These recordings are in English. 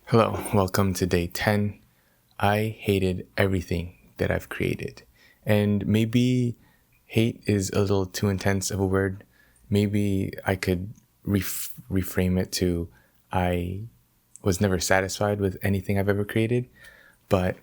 Hello, welcome to day 10. I hated everything that I've created. And maybe hate is a little too intense of a word. Maybe I could reframe it to I was never satisfied with anything I've ever created. But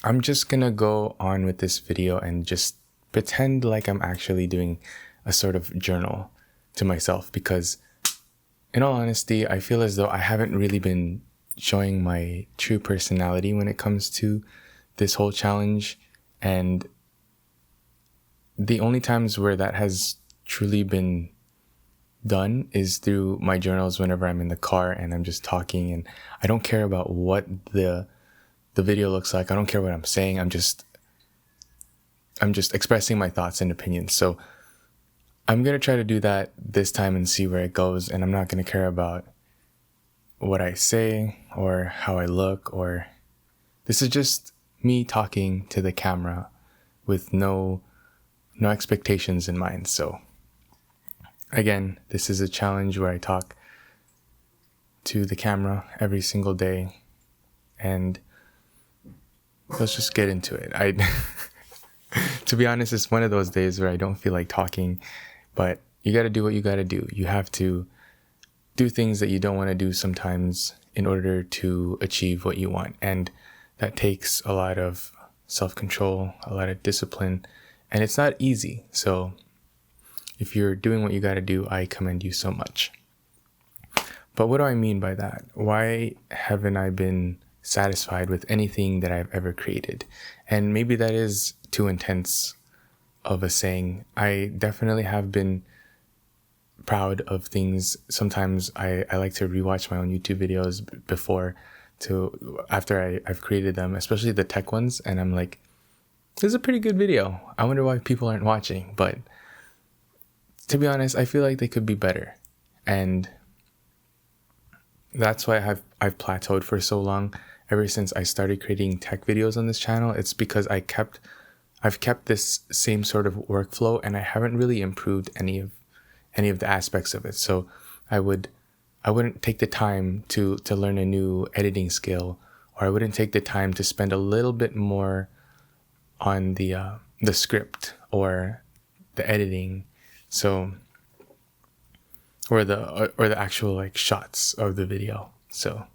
I'm just gonna go on with this video and just pretend like I'm actually doing a sort of journal to myself because in all honesty, I feel as though I haven't really been showing my true personality when it comes to this whole challenge. And the only times where that has truly been done is through my journals whenever I'm in the car and I'm just talking and I don't care about what the video looks like. I don't care what I'm saying. I'm just expressing my thoughts and opinions. So I'm going to try to do that this time and see where it goes. And I'm not going to care about what I say or how I look, or this is just me talking to the camera with no expectations in mind. So again, this is a challenge where I talk to the camera every single day, and let's just get into it. To be honest, it's one of those days where I don't feel like talking, but you got to do what you got to do. You have to do things that you don't want to do sometimes in order to achieve what you want. And that takes a lot of self-control, a lot of discipline, and it's not easy. So if you're doing what you got to do, I commend you so much. But what do I mean by that? Why haven't I been satisfied with anything that I've ever created? And maybe that is too intense of a saying. I definitely have been proud of things. Sometimes I like to rewatch my own YouTube videos after I've created them, especially the tech ones, and I'm like, this is a pretty good video. I wonder why people aren't watching. But to be honest, I feel like they could be better. And that's why I've plateaued for so long. Ever since I started creating tech videos on this channel, it's because I've kept this same sort of workflow and I haven't really improved any of the aspects of it. So I wouldn't take the time to learn a new editing skill, or I wouldn't take the time to spend a little bit more on the script or the editing. So or the actual like shots of the video. So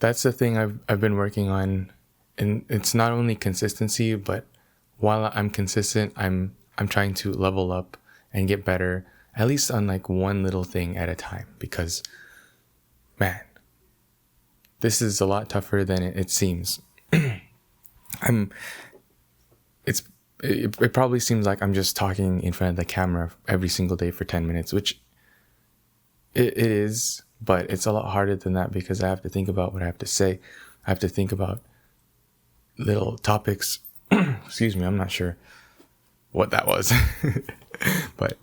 that's the thing I've been working on, and it's not only consistency, but while I'm consistent, I'm trying to level up and get better, at least on like one little thing at a time, because man, this is a lot tougher than it seems. It probably seems like I'm just talking in front of the camera every single day for 10 minutes, which it is, but it's a lot harder than that because I have to think about what I have to say. I have to think about little topics. Excuse me, I'm not sure what that was. But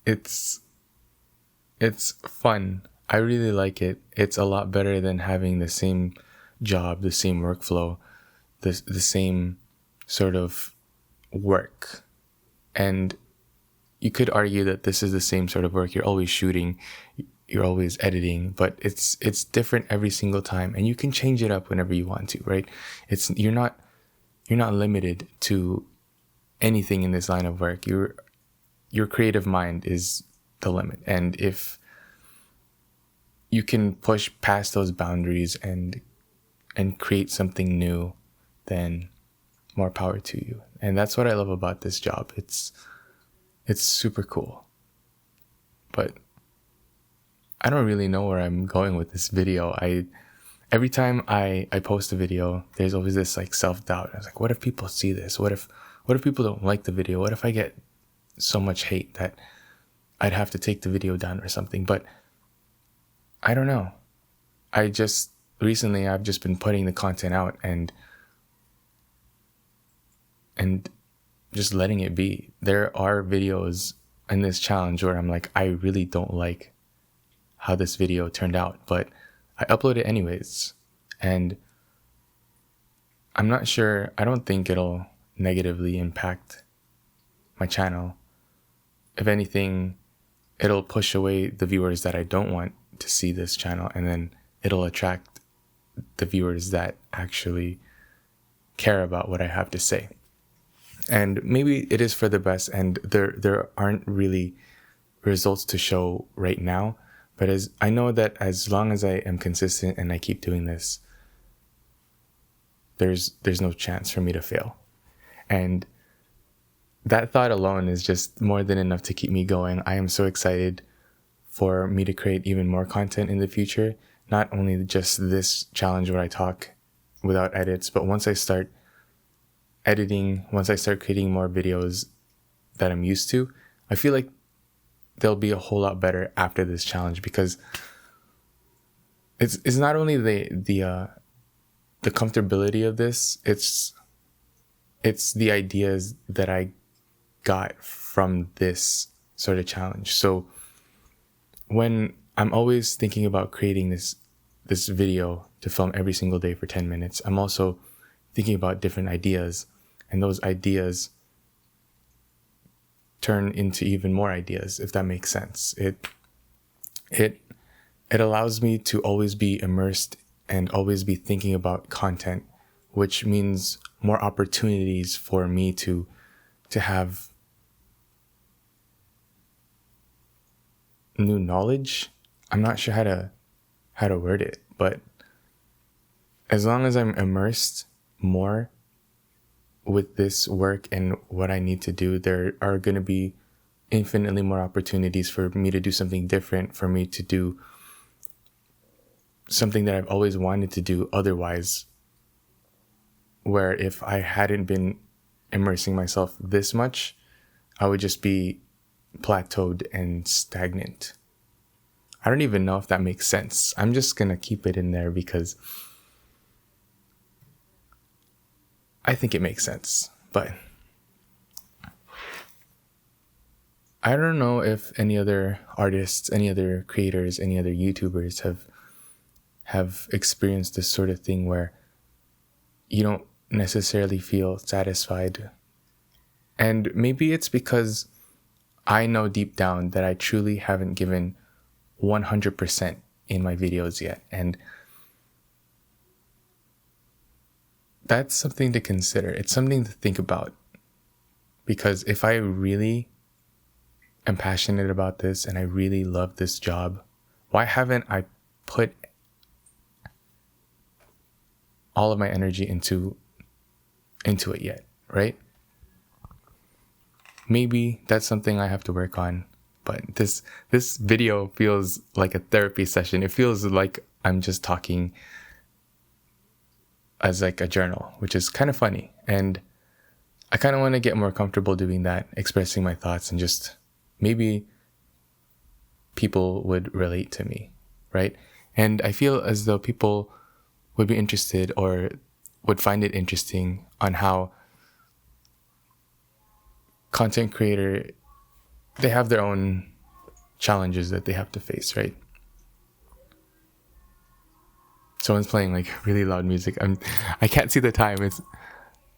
it's fun. I really like it. It's a lot better than having the same job, the same workflow, the same sort of work. And you could argue that this is the same sort of work. You're always shooting, you're always editing, but it's different every single time, and you can change it up whenever you want to, right? You're not limited to anything in this line of work. Your creative mind is the limit, and if you can push past those boundaries and create something new, then more power to you. And that's what I love about this job. It's super cool. But I don't really know where I'm going with this video. Every time I post a video, there's always this like self-doubt. I was like, what if people see this? What if people don't like the video? What if I get so much hate that I'd have to take the video down or something? But I don't know. I've just been putting the content out and just letting it be. There are videos in this challenge where I'm like, I really don't like how this video turned out, but I upload it anyways. And I'm not sure, I don't think it'll negatively impact my channel. If anything, it'll push away the viewers that I don't want to see this channel, and then it'll attract the viewers that actually care about what I have to say. And maybe it is for the best, and there aren't really results to show right now, but as I know that as long as I am consistent and I keep doing this, there's no chance for me to fail. And that thought alone is just more than enough to keep me going. I am so excited for me to create even more content in the future, not only just this challenge where I talk without edits, but once I start editing, once I start creating more videos that I'm used to, I feel like they'll be a whole lot better after this challenge, because it's not only the comfortability of this, it's the ideas that I got from this sort of challenge. So when I'm always thinking about creating this video to film every single day for 10 minutes, I'm also thinking about different ideas, and those ideas turn into even more ideas, if that makes sense. It allows me to always be immersed and always be thinking about content, which means more opportunities for me to have new knowledge. I'm not sure how to word it, but as long as I'm immersed more with this work and what I need to do, there are going to be infinitely more opportunities for me to do something different, for me to do something that I've always wanted to do otherwise, where if I hadn't been immersing myself this much, I would just be plateaued and stagnant. I don't even know if that makes sense. I'm just gonna keep it in there because I think it makes sense. But I don't know if any other artists, any other creators, any other YouTubers have experienced this sort of thing where you don't necessarily feel satisfied. And maybe it's because I know deep down that I truly haven't given 100% in my videos yet. And that's something to consider. It's something to think about. Because if I really am passionate about this and I really love this job, why haven't I put all of my energy into it yet, right? Maybe that's something I have to work on. But this video feels like a therapy session. It feels like I'm just talking as like a journal, which is kind of funny. And I kind of want to get more comfortable doing that, expressing my thoughts, and just maybe people would relate to me, right? And I feel as though people would be interested or would find it interesting on how content creator, they have their own challenges that they have to face, right? Someone's playing like really loud music. I can't see the time. It's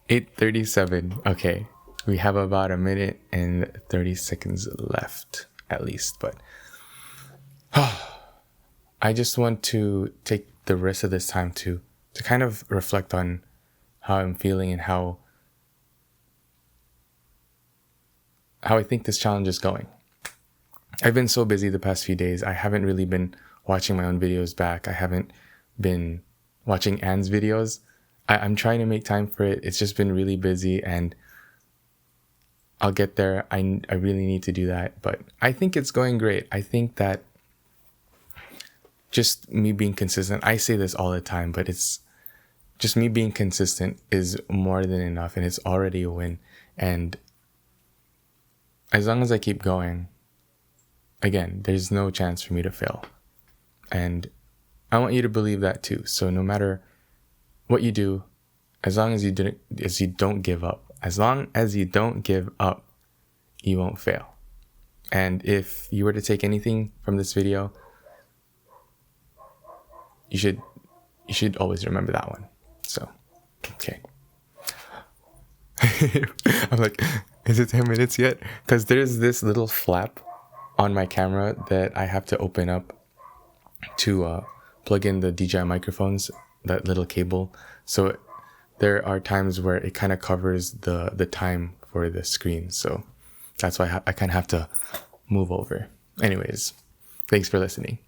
8:37. Okay, we have about a minute and 30 seconds left at least. But I just want to take the rest of this time to kind of reflect on how I'm feeling and how I think this challenge is going. I've been so busy the past few days. I haven't really been watching my own videos back. I haven't been watching Anne's videos. I'm trying to make time for it. It's just been really busy, and I'll get there. I really need to do that, but I think it's going great. I think that just me being consistent, I say this all the time, but it's just me being consistent is more than enough, and it's already a win. And as long as I keep going, again, there's no chance for me to fail. And I want you to believe that too. So no matter what you do, as long as you don't give up, you won't fail. And if you were to take anything from this video, you should always remember that one. So, okay. I'm like, is it 10 minutes yet? Because there's this little flap on my camera that I have to open up to plug in the DJI microphones, that little cable. So there are times where it kind of covers the time for the screen. So that's why I kind of have to move over. Anyways, thanks for listening.